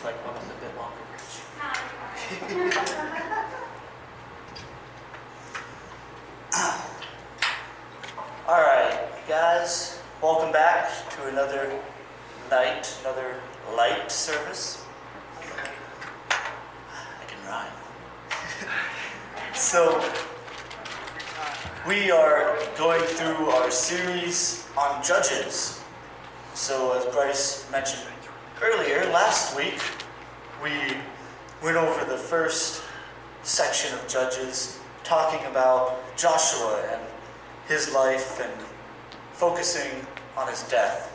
this microphone is a bit longer. All right, guys, welcome back to another light service. I can rhyme. So, we are going through our series on Judges. So, as Bryce mentioned earlier, last week, we went over the first section of Judges, talking about Joshua and his life and focusing on his death.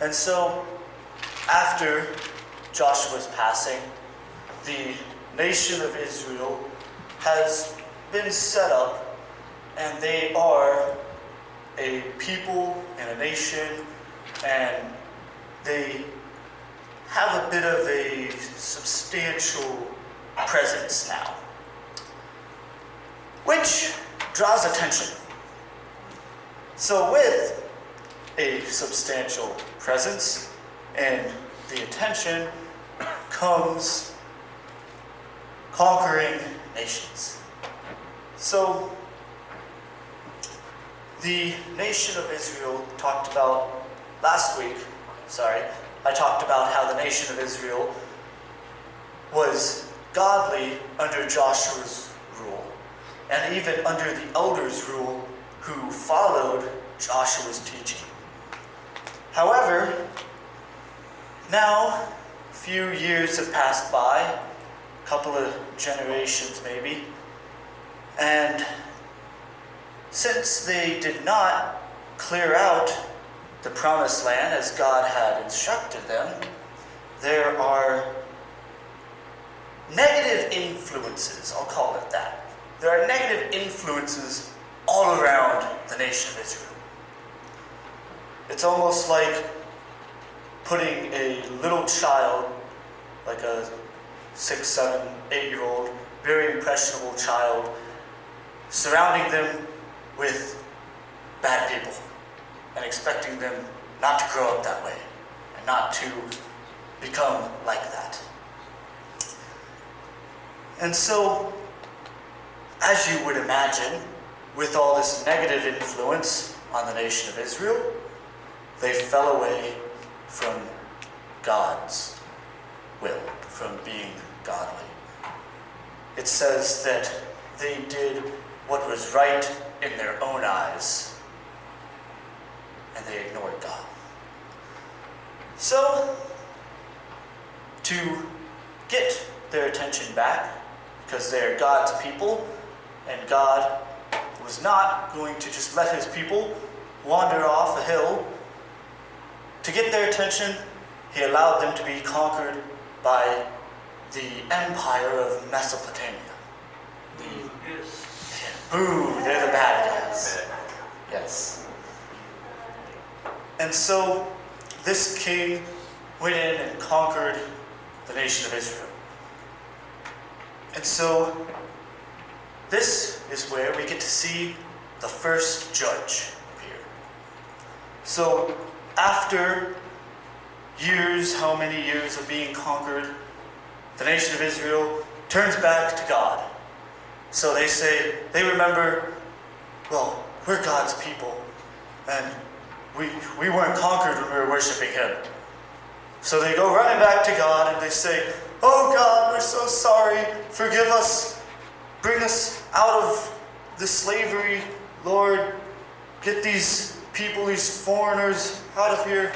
And so, after Joshua's passing, the nation of Israel has been set up, and they are a people and a nation, and they have a bit of a substantial presence now, which draws attention. So with a substantial presence and the attention comes conquering nations. So the nation of Israel talked about last week, I talked about how the nation of Israel was godly under Joshua's rule, and even under the elders' rule who followed Joshua's teaching. However, now a few years have passed by, a couple of generations maybe, and since they did not clear out the promised land as God had instructed them, there are negative influences, I'll call it that. There are negative influences all around the nation of Israel. It's almost like putting a little child, like a 6, 7, 8-year-old, very impressionable child, surrounding them with bad people and expecting them not to grow up that way and not to become like that. And so, as you would imagine, with all this negative influence on the nation of Israel, they fell away from God's will, from being godly. It says that they did what was right in their own eyes, and they ignored God. So, to get their attention back, because they are God's people, and God was not going to just let his people wander off a hill. To get their attention, he allowed them to be conquered by the empire of Mesopotamia. Boo, they're the bad guys. Yes. And so, this king went in and conquered the nation of Israel. And so, this is where we get to see the first judge appear. So, after years, how many years of being conquered, the nation of Israel turns back to God. So they remember, well, we're God's people, and we weren't conquered when we were worshiping him. So they go running back to God and they say, "Oh God, we're so sorry, forgive us, bring us out of the slavery, Lord, get these people, these foreigners out of here.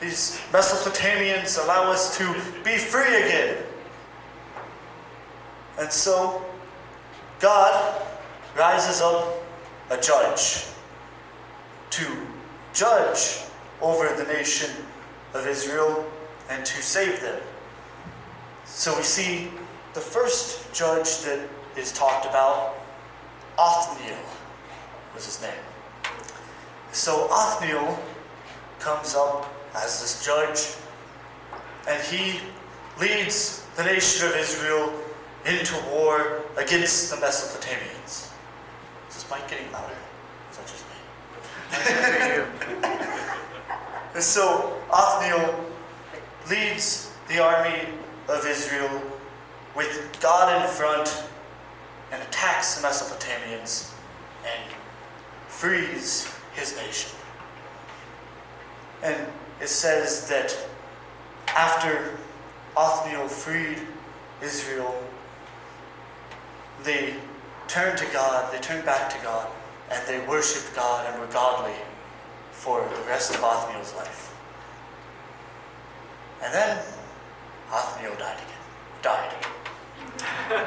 These Mesopotamians, allow us to be free again." And so, God rises up a judge to judge over the nation of Israel and to save them. So we see the first judge that is talked about, Othniel was his name. So Othniel comes up as this judge, and he leads the nation of Israel into war against the Mesopotamians. Is this mic getting louder? Is that just me? And so Othniel leads the army of Israel with God in front and attacks the Mesopotamians and frees his nation. And it says that after Othniel freed Israel, they turned to God, they turned back to God, and they worshipped God and were godly for the rest of Othniel's life. And then Othniel died.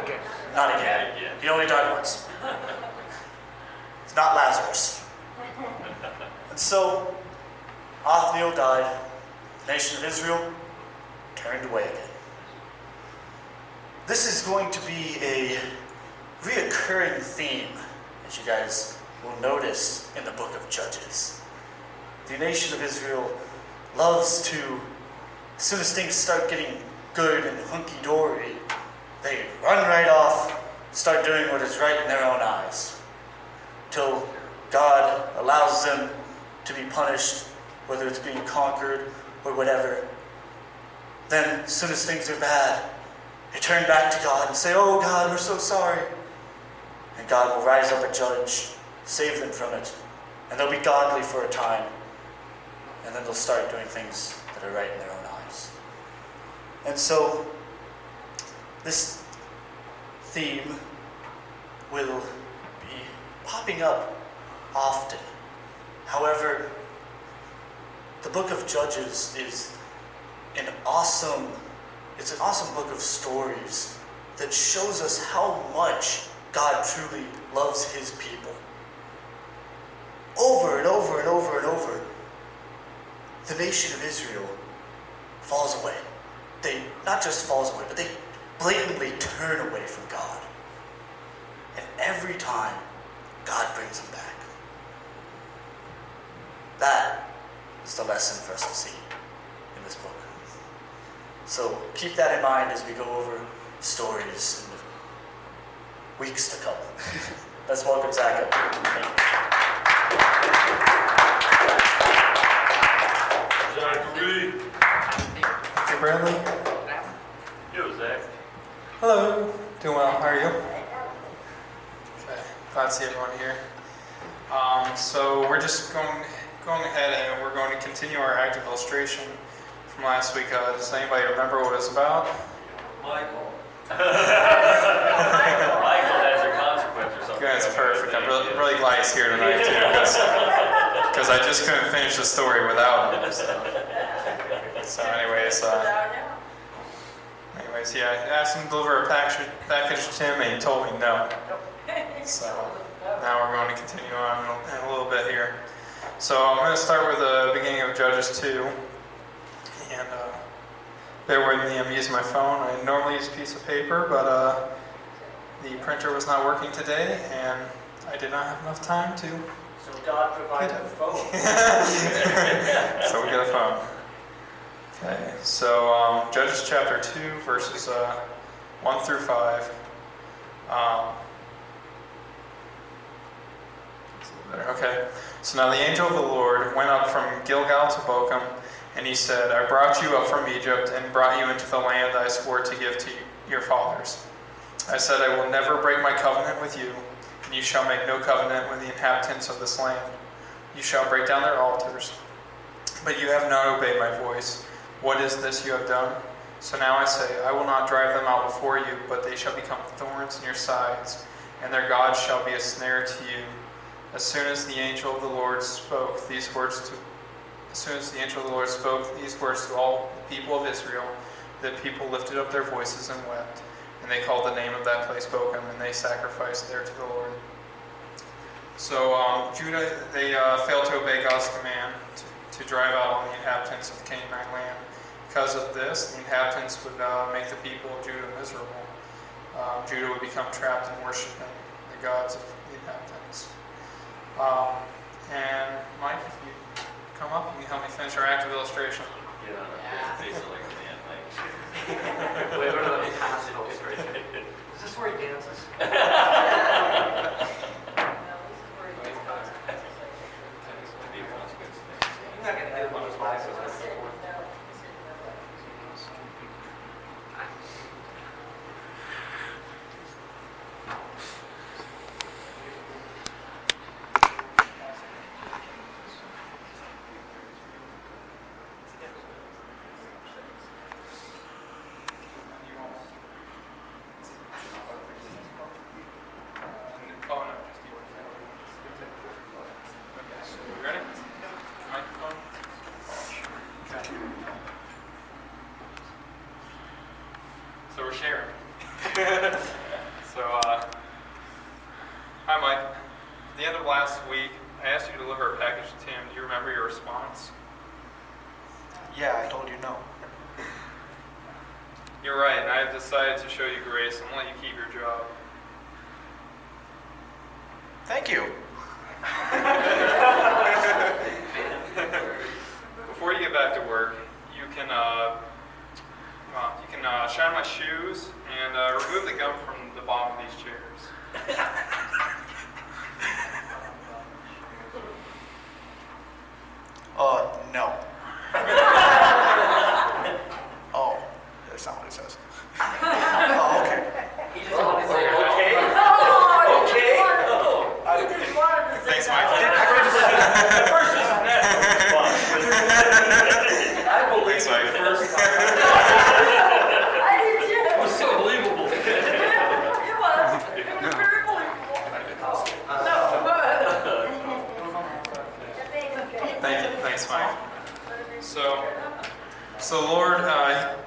Okay. Not again. He only died once. It's not Lazarus. And so Othniel died. The nation of Israel turned away again. This is going to be a reoccurring theme that you guys will notice in the book of Judges. The nation of Israel loves to, as soon as things start getting good and hunky-dory, they run right off, start doing what is right in their own eyes, till God allows them to be punished, whether it's being conquered or whatever. Then, as soon as things are bad, they turn back to God and say, "Oh God, we're so sorry." And God will rise up a judge, save them from it, and they'll be godly for a time, and then they'll start doing things that are right in their own eyes. And so, this theme will be popping up often. However, the book of Judges is an awesome book of stories that shows us how much God truly loves his people. Over and over and over and over, the nation of Israel falls away. They not just falls away, but they blatantly turn away from God. And every time, God brings them back. That is the lesson for us to see in this book. So keep that in mind as we go over stories in the weeks to come. Let's welcome Zack up. Zachary. Hey, Bradley. Yo, Zach. Hello. Doing well. How are you? Okay. Glad to see everyone here. So we're just going ahead and we're going to continue our active illustration from last week. Does anybody remember what it was about? Michael. Michael has a consequence or something. That's perfect. I'm really glad he's here tonight too, because I just couldn't finish the story without him. So anyways, yeah, I asked him to deliver a package to him, and he told me no. So now we're going to continue on in a little bit here. So I'm going to start with the beginning of Judges 2. And bear with me, I'm using my phone. I normally use a piece of paper, but the printer was not working today, and I did not have enough time to. So God provided a phone. So we got a phone. Okay, so Judges chapter 2, verses 1 through 5. Okay, so now the angel of the Lord went up from Gilgal to Bochum, and he said, "I brought you up from Egypt and brought you into the land I swore to give to your fathers. I said, I will never break my covenant with you, and you shall make no covenant with the inhabitants of this land. You shall break down their altars. But you have not obeyed my voice. What is this you have done? So now I say, I will not drive them out before you, but they shall become thorns in your sides, and their gods shall be a snare to you." As soon as the angel of the Lord spoke these words to all the people of Israel, the people lifted up their voices and wept, and they called the name of that place Bochum, and they sacrificed there to the Lord. So Judah, they failed to obey God's command to drive out all the inhabitants of the Canaanite land. Because of this, the inhabitants would make the people of Judah miserable. Judah would become trapped in worshiping the gods of the inhabitants. And Mike, if you come up, you can help me finish our active illustration. Yeah, basically at the end, like. Wait, what are the passive illustration? Is this where he dances? You're not going to do one of those glasses. response? Yeah, I told you no. You're right, and I have decided to show you grace and let you keep your job. Thank you. Before you get back to work, you can shine my shoes and remove the gum from the bottom of these chairs. No. Oh, that's not what it says. Oh, okay. He just wanted to say, okay. Okay. Okay. He just wanted to say Thanks, that. Mike. At first it's a natural response. I believe Thanks, Mike. the first time. I did too. That was so believable. It was. It was very believable. Thanks, Mike. So the Lord,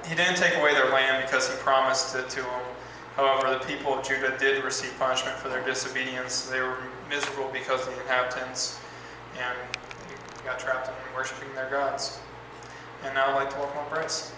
He didn't take away their land because He promised it to them. However, the people of Judah did receive punishment for their disobedience. They were miserable because of the inhabitants, and they got trapped in worshiping their gods. And now I'd like to welcome up Bryce.